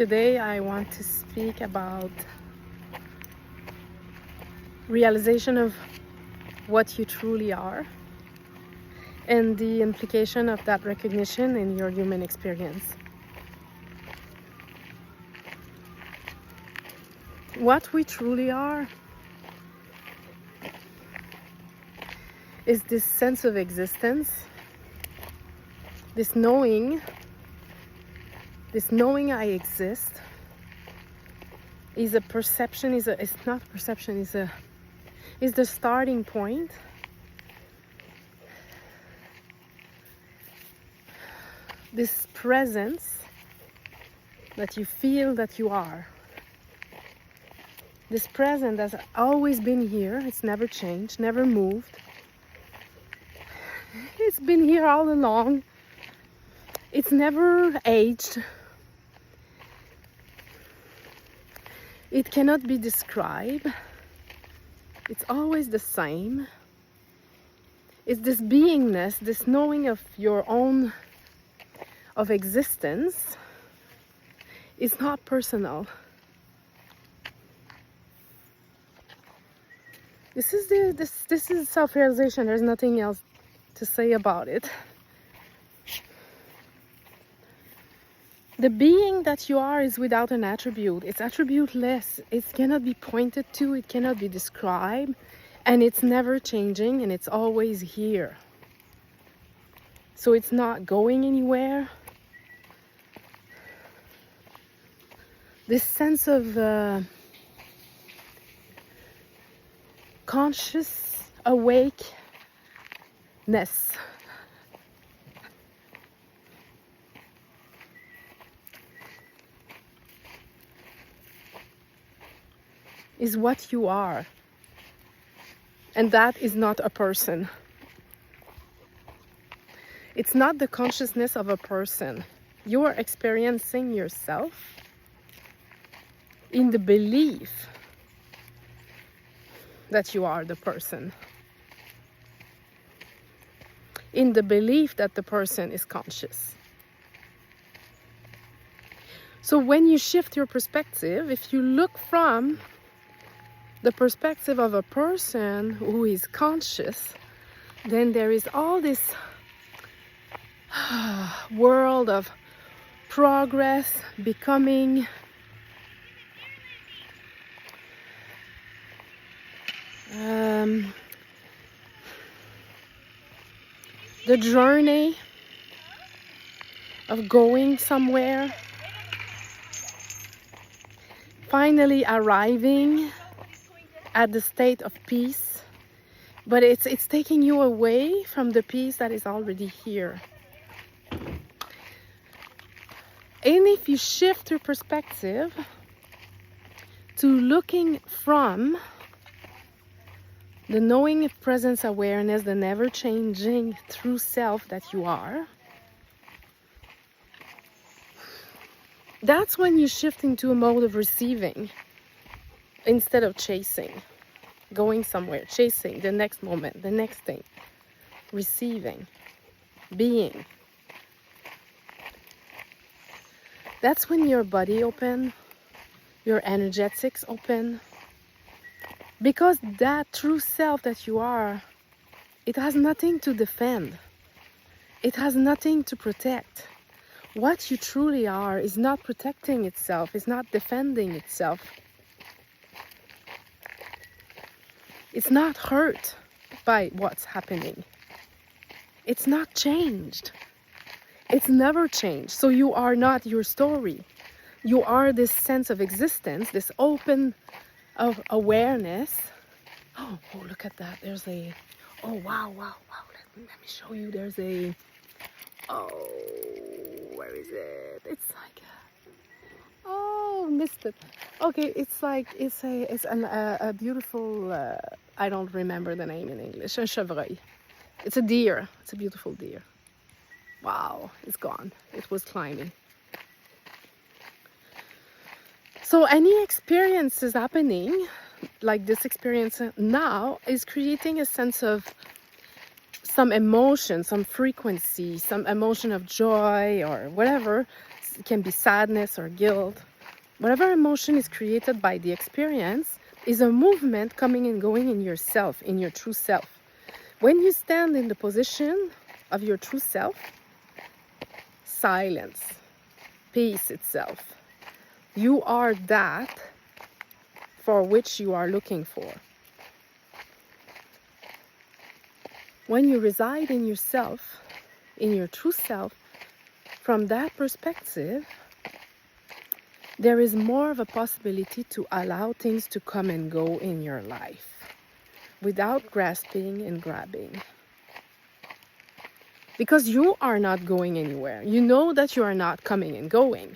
Today I want to speak about realization of what you truly are and the implication of that recognition in your human experience. What we truly are is this sense of existence, this knowing I exist is a perception, it's not a perception, is the starting point. This presence that you feel that you are. This presence has always been here, it's never changed, never moved. It's been here all along. It's never aged. It cannot be described. It's always the same. It's this beingness, this knowing of your own, of existence. It's not personal. This is self-realization. There's nothing else to say about it. The being that you are is without an attribute. It's attributeless. It cannot be pointed to. It cannot be described. And it's never changing, and it's always here. So it's not going anywhere. This sense of conscious awakeness is what you are. And that is not a person. It's not the consciousness of a person. You are experiencing yourself in the belief that you are the person. In the belief that the person is conscious. So when you shift your perspective, if you look from the perspective of a person who is conscious, then there is all this world of progress, becoming, the journey of going somewhere, finally arriving at the state of peace, but it's taking you away from the peace that is already here. And if you shift your perspective to looking from the knowing of presence awareness, the never changing true self that you are, that's when you shift into a mode of receiving instead of chasing, going somewhere, chasing the next moment, the next thing, receiving, being. That's when your body open, your energetics open, because that true self that you are, it has nothing to defend. It has nothing to protect. What you truly are is not protecting itself, is not defending itself. It's not hurt by what's happening. It's not changed. It's never changed. So you are not your story. You are this sense of existence, this open of awareness. Oh, look at that. There's a, oh, wow. Let me show you. There's a, oh, where is it? It's like, oh, missed it. Okay, it's like, it's a beautiful, I don't remember the name in English, un chevreuil. It's a deer. It's a beautiful deer. Wow, it's gone. It was climbing. So any experience is happening, like this experience now, is creating a sense of some emotion, some frequency, some emotion of joy or whatever. It can be sadness or guilt. Whatever emotion is created by the experience is a movement coming and going in yourself, in your true self. When you stand in the position of your true self, silence, peace itself, you are that for which you are looking for. When you reside in yourself, in your true self, from that perspective, there is more of a possibility to allow things to come and go in your life without grasping and grabbing. Because you are not going anywhere. You know that you are not coming and going.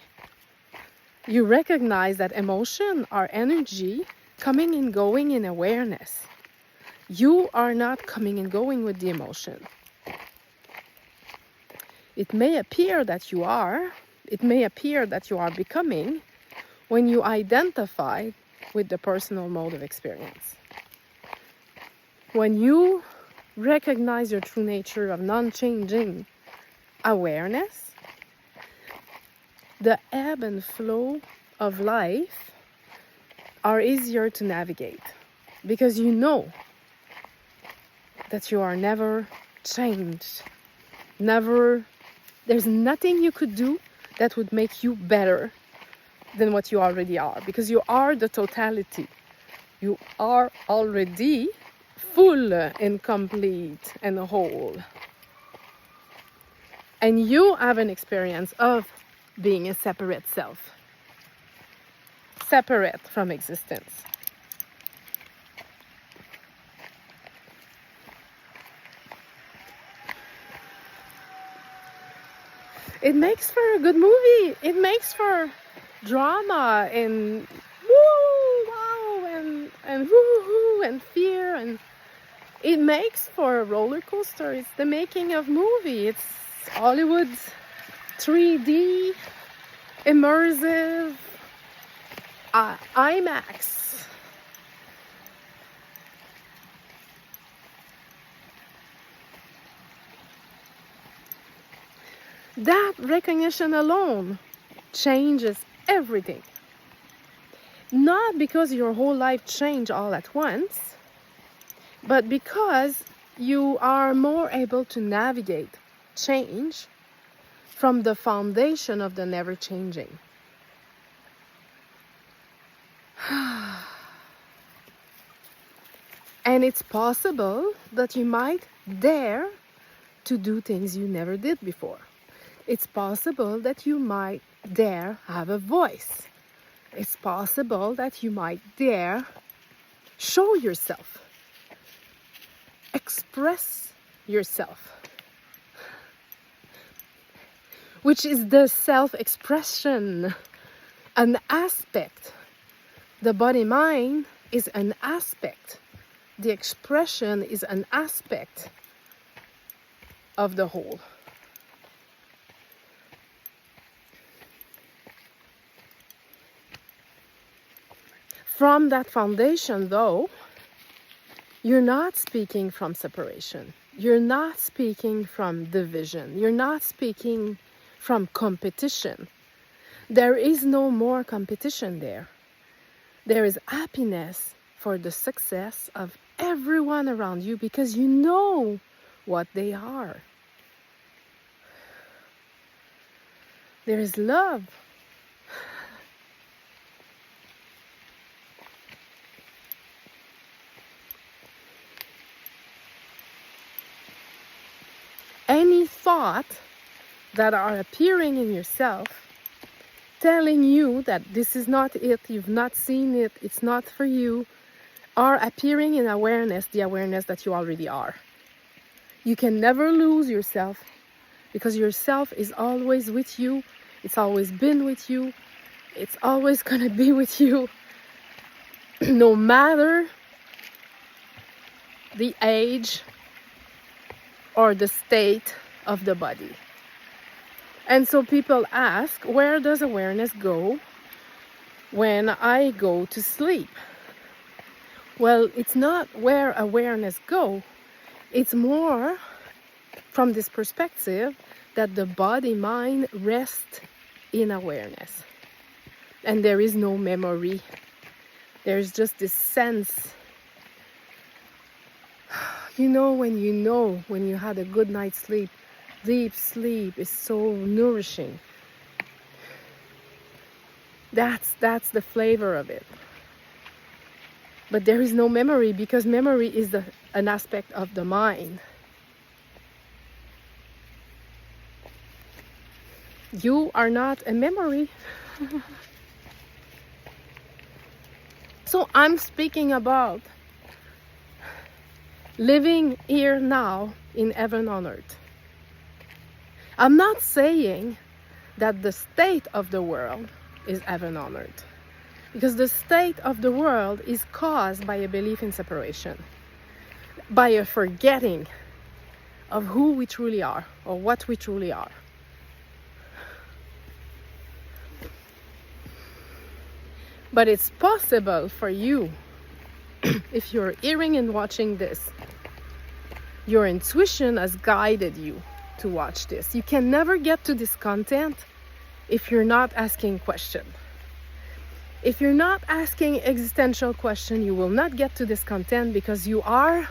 You recognize that emotion or energy coming and going in awareness. You are not coming and going with the emotion. It may appear that you are. It may appear that you are becoming when you identify with the personal mode of experience. When you recognize your true nature of non-changing awareness, the ebb and flow of life are easier to navigate because you know that you are never changed. There's nothing you could do that would make you better than what you already are, because you are the totality. You are already full and complete and whole. And you have an experience of being a separate self, separate from existence. It makes for a good movie. It makes for drama and woo, wow, and woo, and fear, and it makes for a roller coaster. It's the making of movie. It's Hollywood's 3D, immersive, IMAX. That recognition alone changes everything. Not because your whole life changed all at once, but because you are more able to navigate change from the foundation of the never changing. And it's possible that you might dare to do things you never did before. It's possible that you might dare have a voice. It's possible that you might dare show yourself, express yourself, which is the self-expression, an aspect. The body-mind is an aspect. The expression is an aspect of the whole. From that foundation, though, you're not speaking from separation. You're not speaking from division. You're not speaking from competition. There is no more competition there. There is happiness for the success of everyone around you because you know what they are. There is love. Any thought that are appearing in yourself, telling you that this is not it, you've not seen it, it's not for you, are appearing in awareness, the awareness that you already are. You can never lose yourself because yourself is always with you. It's always been with you. It's always going to be with you, no matter the age or the state of the body. And so people ask, where does awareness go when I go to sleep? Well, it's not where awareness go. It's more from this perspective that the body-mind rests in awareness. And there is no memory. There's just this sense. You know, when you had a good night's sleep, deep sleep is so nourishing. That's the flavor of it. But there is no memory, because memory is an aspect of the mind. You are not a memory. So I'm speaking about living here now in heaven on earth. I'm not saying that the state of the world is heaven on earth, because the state of the world is caused by a belief in separation, by a forgetting of who we truly are or what we truly are. But it's possible for you, if you're hearing and watching this, your intuition has guided you to watch this. You can never get to this content if you're not asking questions. If you're not asking existential questions, you will not get to this content, because you are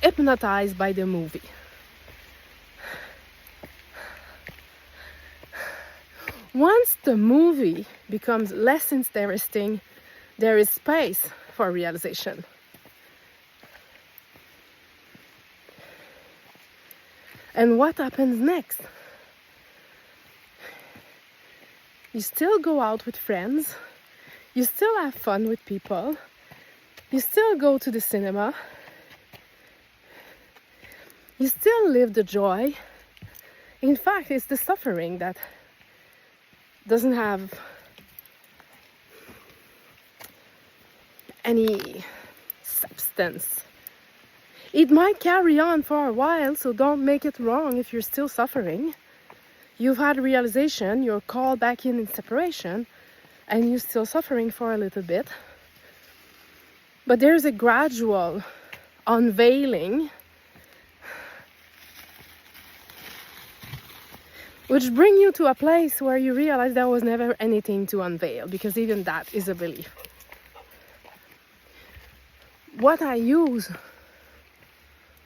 hypnotized by the movie. Once the movie becomes less interesting, there is space for realization. And what happens next? You still go out with friends, you still have fun with people, you still go to the cinema, you still live the joy. In fact, it's the suffering that doesn't have any substance. It might carry on for a while, so don't make it wrong if you're still suffering. You've had realization, you're called back in separation, and you're still suffering for a little bit. But there's a gradual unveiling, which bring you to a place where you realize there was never anything to unveil, because even that is a belief. What I use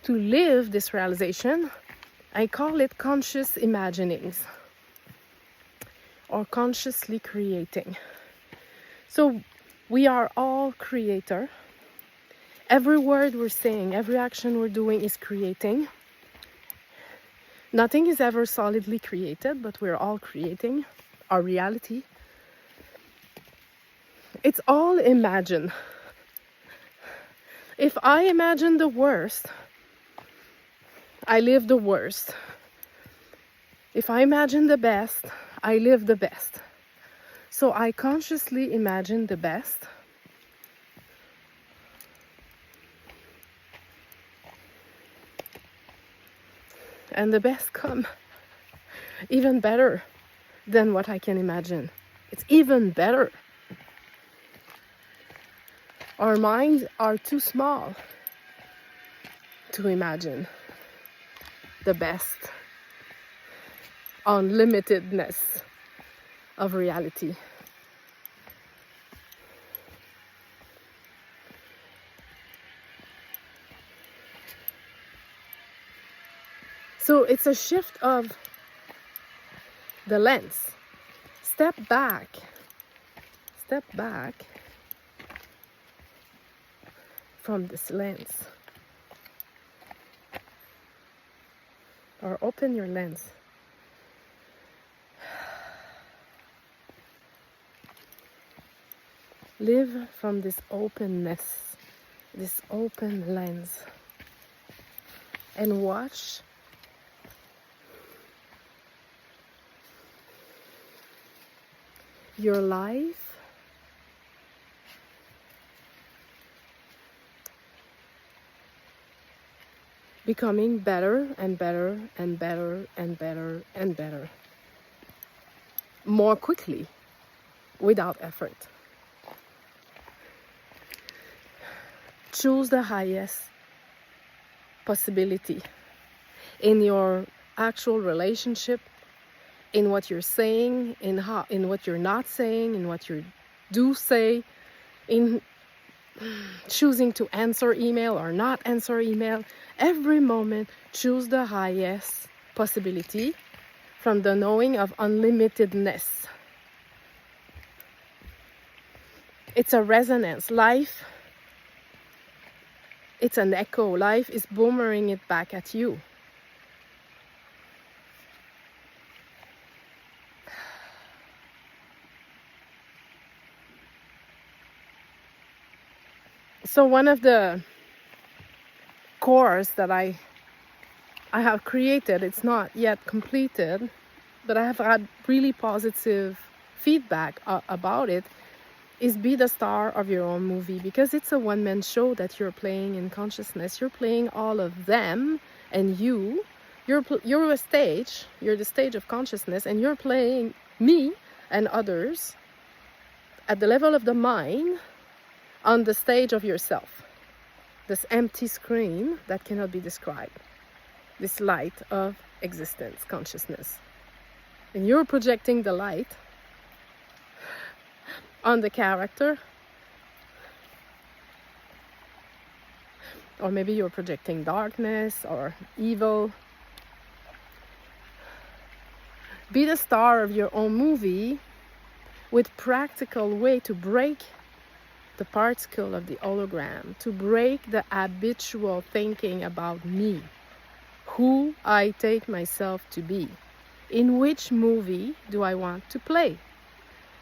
to live this realization, I call it conscious imaginings, or consciously creating. So we are all creator. Every word we're saying, every action we're doing is creating. Nothing is ever solidly created, but we're all creating our reality. It's all imagined. If I imagine the worst, I live the worst. If I imagine the best, I live the best. So I consciously imagine the best. And the best come even better than what I can imagine. It's even better. Our minds are too small to imagine the best unlimitedness of reality. So it's a shift of the lens. Step back from this lens, or open your lens. Live from this openness, this open lens, and watch your life becoming better and better and better and better and better, more quickly, without effort. Choose the highest possibility in your actual relationship, in what you're saying, in what you're not saying, in what you do say, in choosing to answer email or not answer email. Every moment, choose the highest possibility from the knowing of unlimitedness. It's a resonance. Life, it's an echo. Life is boomerang it back at you. So one of the course that I have created, it's not yet completed, but I have had really positive feedback about it, is be the star of your own movie, because it's a one-man show that you're playing in consciousness. You're playing all of them, and you're a stage. You're the stage of consciousness, and you're playing me and others at the level of the mind on the stage of yourself. This empty screen that cannot be described. This light of existence, consciousness. And you're projecting the light on the character. Or maybe you're projecting darkness or evil. Be the star of your own movie with practical way to break the particle of the hologram, to break the habitual thinking about me, who I take myself to be, in which movie do I want to play.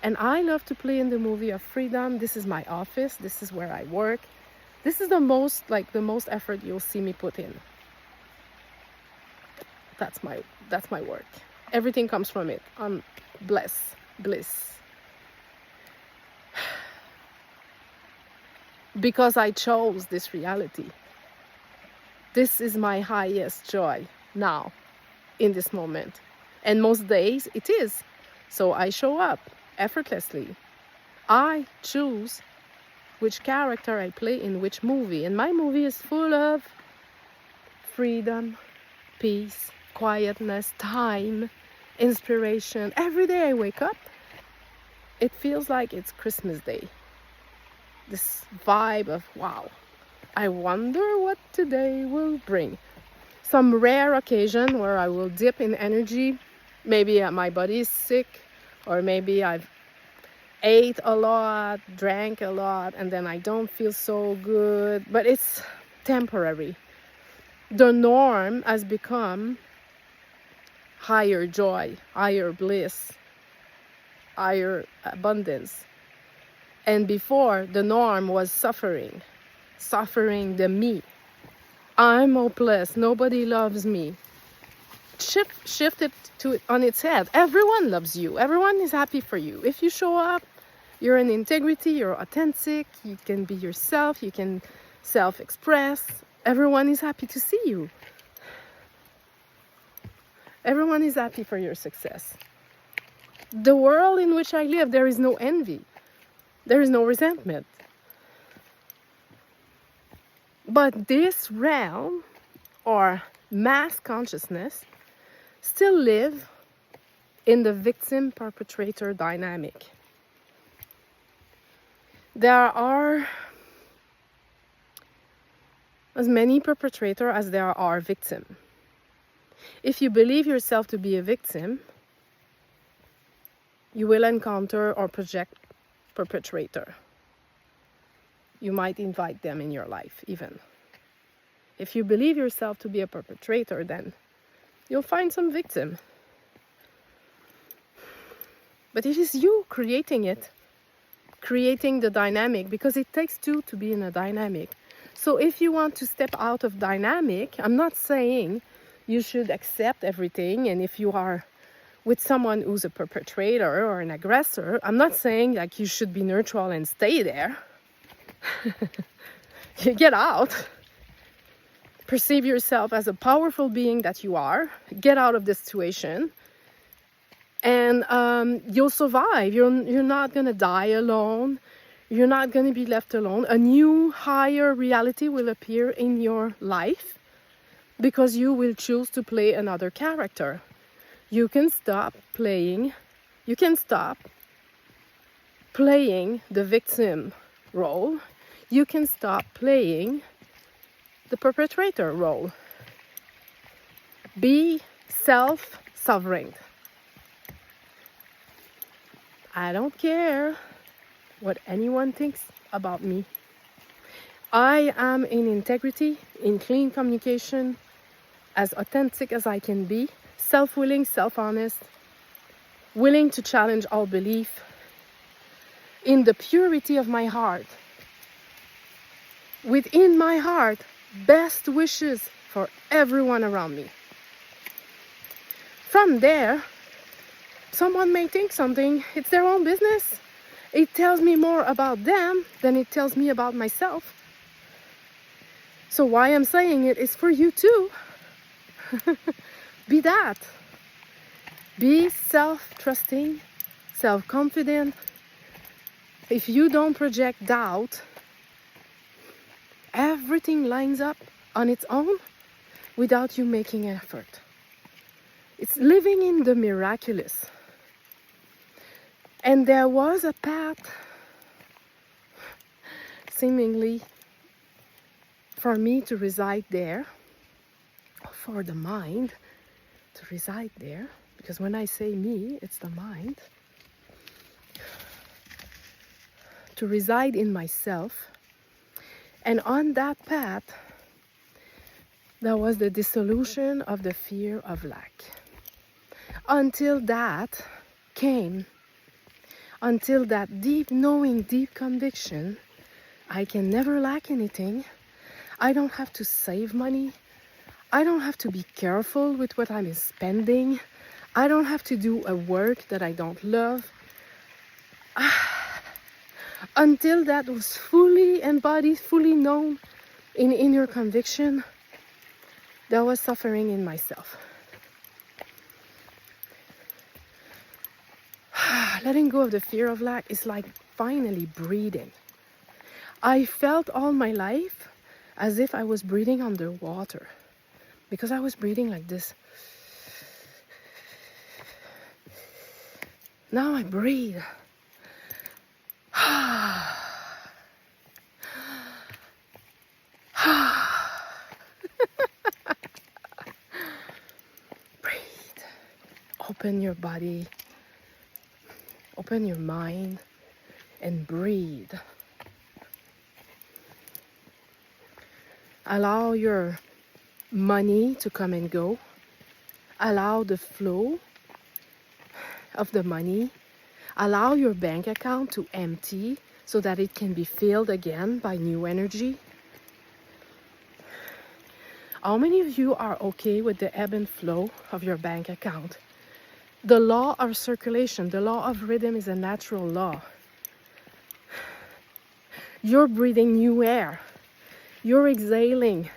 And I love to play in the movie of freedom. This is my office, this is where I work. This is the most effort you'll see me put in. That's my work. Everything comes from it. I'm bliss. Because I chose this reality. This is my highest joy now, in this moment. And most days it is. So I show up effortlessly. I choose which character I play in which movie. And my movie is full of freedom, peace, quietness, time, inspiration. Every day I wake up, it feels like it's Christmas Day. This vibe of, wow, I wonder what today will bring. Some rare occasion where I will dip in energy. Maybe my body is sick, or maybe I've ate a lot, drank a lot, and then I don't feel so good. But it's temporary. The norm has become higher joy, higher bliss, higher abundance. And before, the norm was suffering the me. I'm hopeless, nobody loves me. Shift it on its head. Everyone loves you, everyone is happy for you. If you show up, you're in integrity, you're authentic, you can be yourself, you can self-express. Everyone is happy to see you. Everyone is happy for your success. The world in which I live, there is no envy. There is no resentment. But this realm, or mass consciousness, still live in the victim-perpetrator dynamic. There are as many perpetrators as there are victims. If you believe yourself to be a victim, you will encounter or project perpetrator. You might invite them in your life even. If you believe yourself to be a perpetrator, then you'll find some victim. But it is you creating it, creating the dynamic, because it takes two to be in a dynamic. So if you want to step out of dynamic, I'm not saying you should accept everything, and if you are with someone who's a perpetrator or an aggressor, I'm not saying like you should be neutral and stay there. You get out. Perceive yourself as a powerful being that you are. Get out of the situation. And you'll survive. You're not going to die alone. You're not going to be left alone. A new, higher reality will appear in your life because you will choose to play another character. You can stop playing. You can stop playing the victim role. You can stop playing the perpetrator role. Be self-sovereign. I don't care what anyone thinks about me. I am in integrity, in clean communication, as authentic as I can be, self-willing, self-honest, willing to challenge all belief, in the purity of my heart. Within my heart, best wishes for everyone around me. From there, someone may think something, it's their own business. It tells me more about them than it tells me about myself. So why I'm saying it is for you too. Be that. Be self-trusting, self-confident. If you don't project doubt, everything lines up on its own without you making effort. It's living in the miraculous. And there was a path, seemingly, for me to reside there, for the mind to reside there, because when I say me, it's the mind, to reside in myself. And on that path, there was the dissolution of the fear of lack. Until that came, until that deep knowing, deep conviction, I can never lack anything. I don't have to save money. I don't have to be careful with what I'm spending. I don't have to do a work that I don't love. Until that was fully embodied, fully known in inner conviction, there was suffering in myself. Letting go of the fear of lack is like finally breathing. I felt all my life as if I was breathing underwater, because I was breathing like this. Now I breathe. Breathe. Open your body. Open your mind and breathe. Allow your money to come and go. Allow the flow of the money. Allow your bank account to empty so that it can be filled again by new energy. How many of you are okay with the ebb and flow of your bank account? The law of circulation, the law of rhythm is a natural law. You're breathing new air. You're exhaling.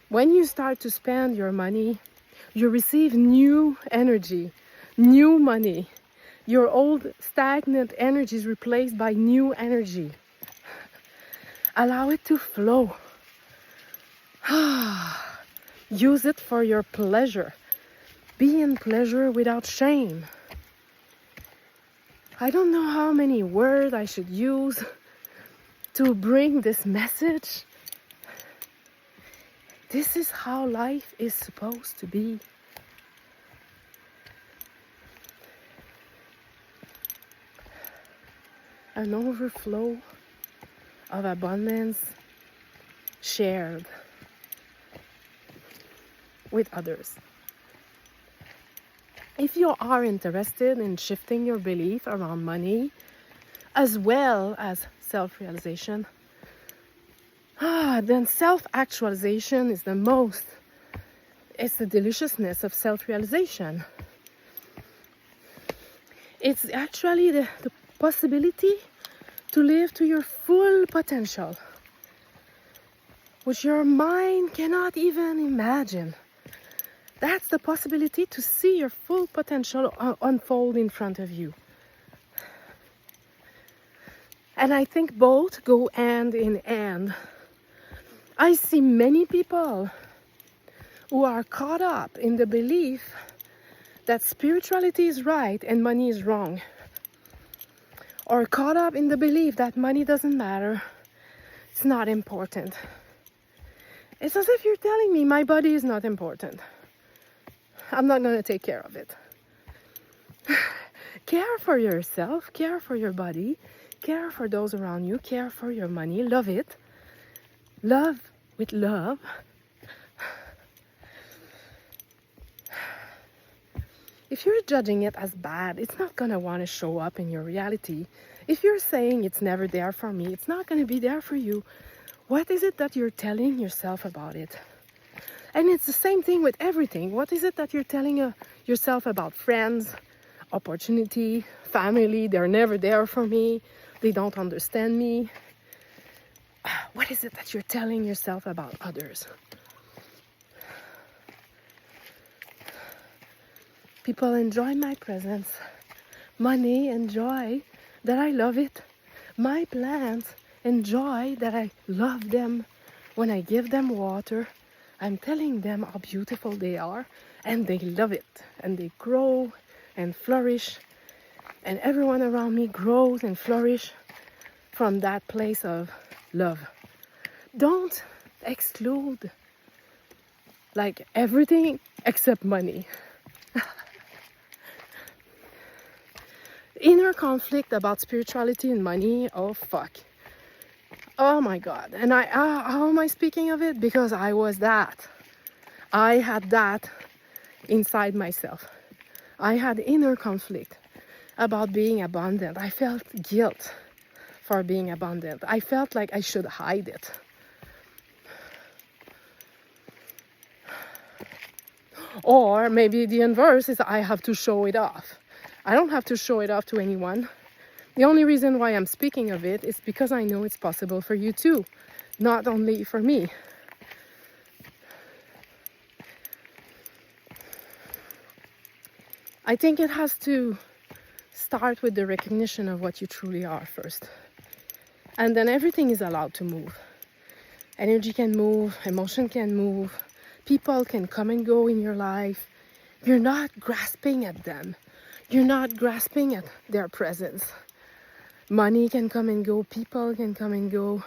When you start to spend your money, you receive new energy, new money. Your old stagnant energy is replaced by new energy. Allow it to flow. Use it for your pleasure. Be in pleasure without shame. I don't know how many words I should use to bring this message. This is how life is supposed to be. An overflow of abundance shared with others. If you are interested in shifting your belief around money, as well as self-realization, then self-actualization is it's the deliciousness of self-realization. It's actually the possibility to live to your full potential, which your mind cannot even imagine. That's the possibility to see your full potential unfold in front of you. And I think both go hand in hand. I see many people who are caught up in the belief that spirituality is right and money is wrong, or caught up in the belief that money doesn't matter, it's not important. It's as if you're telling me my body is not important. I'm not going to take care of it. Care for yourself, care for your body, care for those around you, care for your money, love it. Love with love. If you're judging it as bad, it's not going to want to show up in your reality. If you're saying it's never there for me, it's not going to be there for you. What is it that you're telling yourself about it? And it's the same thing with everything. What is it that you're telling yourself about friends, opportunity, family? They're never there for me. They don't understand me. What is it that you're telling yourself about others? People enjoy my presence. Money enjoy that I love it. My plants enjoy that I love them. When I give them water, I'm telling them how beautiful they are, and they love it. And they grow and flourish. And everyone around me grows and flourish from that place of love. Don't exclude like everything except money. Inner conflict about spirituality and money, oh fuck. Oh my God. And how am I speaking of it? Because I was that. I had that inside myself. I had inner conflict about being abundant. I felt guilt for being abundant. I felt like I should hide it. Or maybe the inverse is I have to show it off. I don't have to show it off to anyone. The only reason why I'm speaking of it is because I know it's possible for you too, not only for me. I think it has to start with the recognition of what you truly are first. And then everything is allowed to move. Energy can move, emotion can move, people can come and go in your life. You're not grasping at them. You're not grasping at their presence. Money can come and go, people can come and go,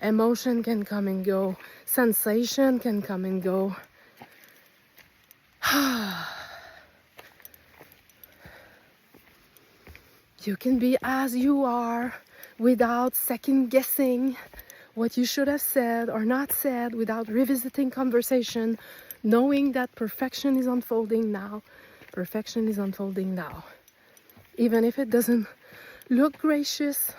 emotion can come and go, sensation can come and go. You can be as you are without second guessing what you should have said or not said, without revisiting conversation, knowing that perfection is unfolding now. Perfection is unfolding now. Even if it doesn't look gracious,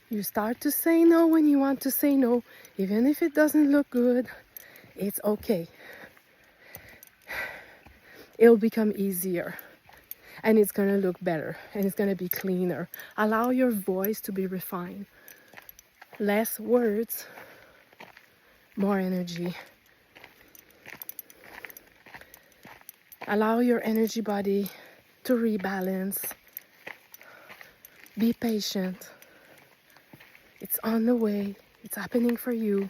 you start to say no when you want to say no. Even if it doesn't look good, it's okay. It'll become easier. And it's going to look better. And it's going to be cleaner. Allow your voice to be refined. Less words, more energy. Allow your energy body to rebalance. Be patient. It's on the way. It's happening for you.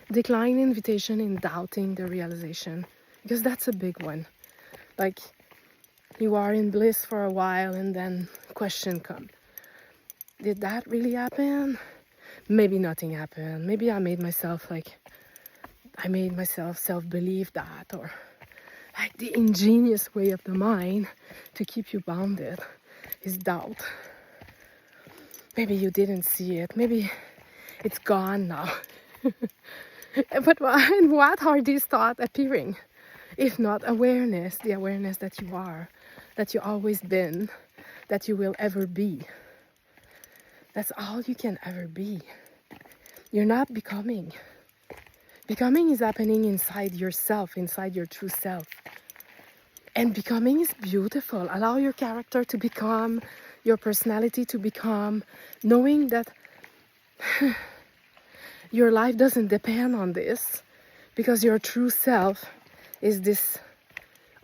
Decline invitation in doubting the realization, because that's a big one. Like, you are in bliss for a while and then question comes. Did that really happen? Maybe nothing happened. Maybe I made myself self-believe that, or like the ingenious way of the mind to keep you bounded is doubt. Maybe you didn't see it. Maybe it's gone now. But what are these thoughts appearing? If not awareness, the awareness that you are, that you always been, that you will ever be. That's all you can ever be. You're not becoming. Becoming is happening inside yourself, inside your true self. And becoming is beautiful. Allow your character to become, your personality to become, knowing that your life doesn't depend on this, because your true self is this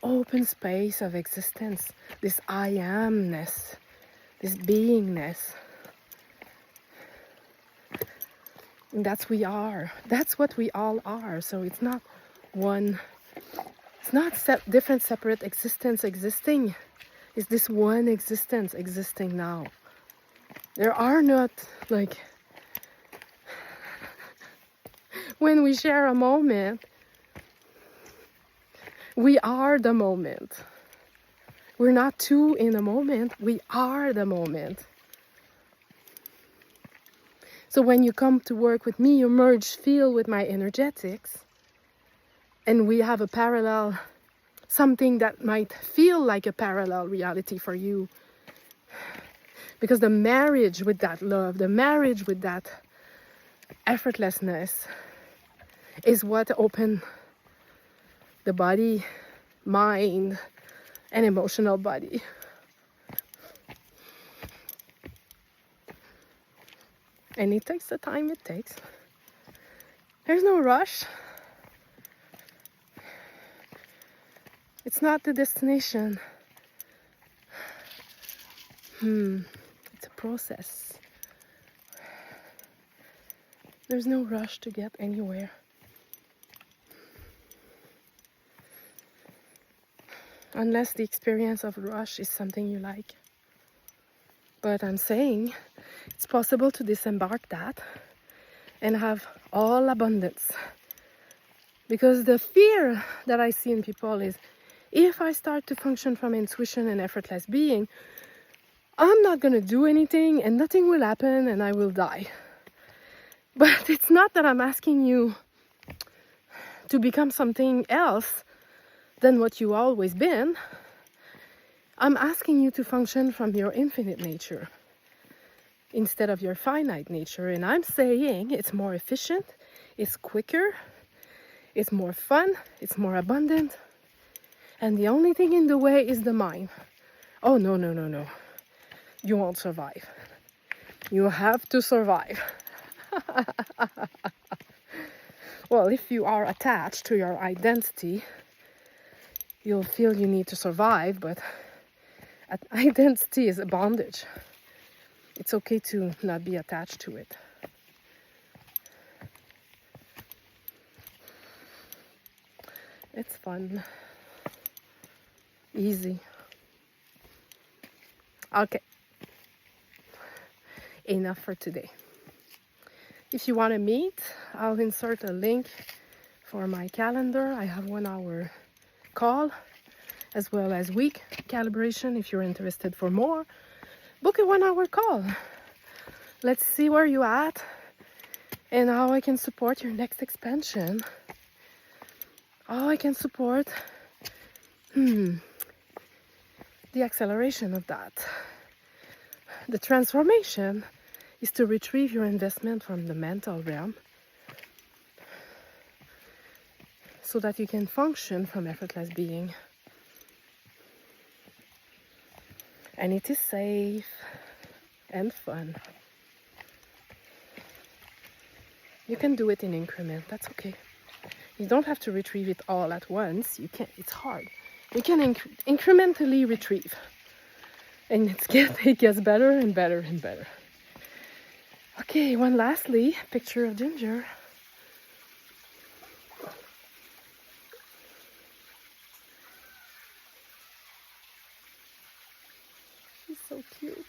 open space of existence, this I amness, this beingness. And that's we are. That's what we all are. So it's not one, it's not different separate existence existing. It's this one existence existing now. There are not like, when we share a moment, we are the moment. We're not two in a moment, we are the moment. So when you come to work with me, you merge field with my energetics, and we have a parallel, something that might feel like a parallel reality for you. Because the marriage with that love, the marriage with that effortlessness is what opens the body, mind, and emotional body. And it takes the time it takes. There's no rush. It's not the destination. It's a process. There's no rush to get anywhere. Unless the experience of rush is something you like. But I'm saying it's possible to disembark that and have all abundance. Because the fear that I see in people is, if I start to function from intuition and effortless being, I'm not going to do anything and nothing will happen and I will die. But it's not that I'm asking you to become something else than what you always been. I'm asking you to function from your infinite nature instead of your finite nature. And I'm saying it's more efficient, it's quicker, it's more fun, it's more abundant. And the only thing in the way is the mind. Oh, no, no, no, no. You won't survive. You have to survive. Well, if you are attached to your identity, you'll feel you need to survive, but identity is a bondage. It's okay to not be attached to it. It's fun. Easy. Okay. Enough for today. If you want to meet, I'll insert a link for my calendar. I have 1 hour call as well as week calibration. If you're interested for more, book a 1 hour call. Let's see where you're at and how I can support your next expansion. How I can support the acceleration of that. The transformation is to retrieve your investment from the mental realm so that you can function from effortless being. And it is safe and fun. You can do it in increment, that's okay. You don't have to retrieve it all at once. You can, it's hard. You can incrementally retrieve. And it gets better and better and better. Okay, one lastly, picture of Ginger. She's so cute.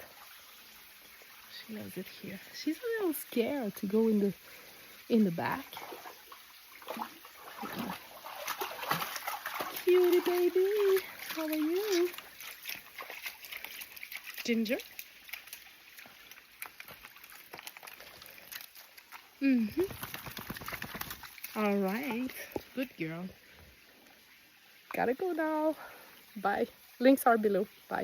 She loves it here. She's a little scared to go in the back. Cutie baby, how are you? Ginger? All right, good girl. Gotta go now. Bye. Links are below. Bye.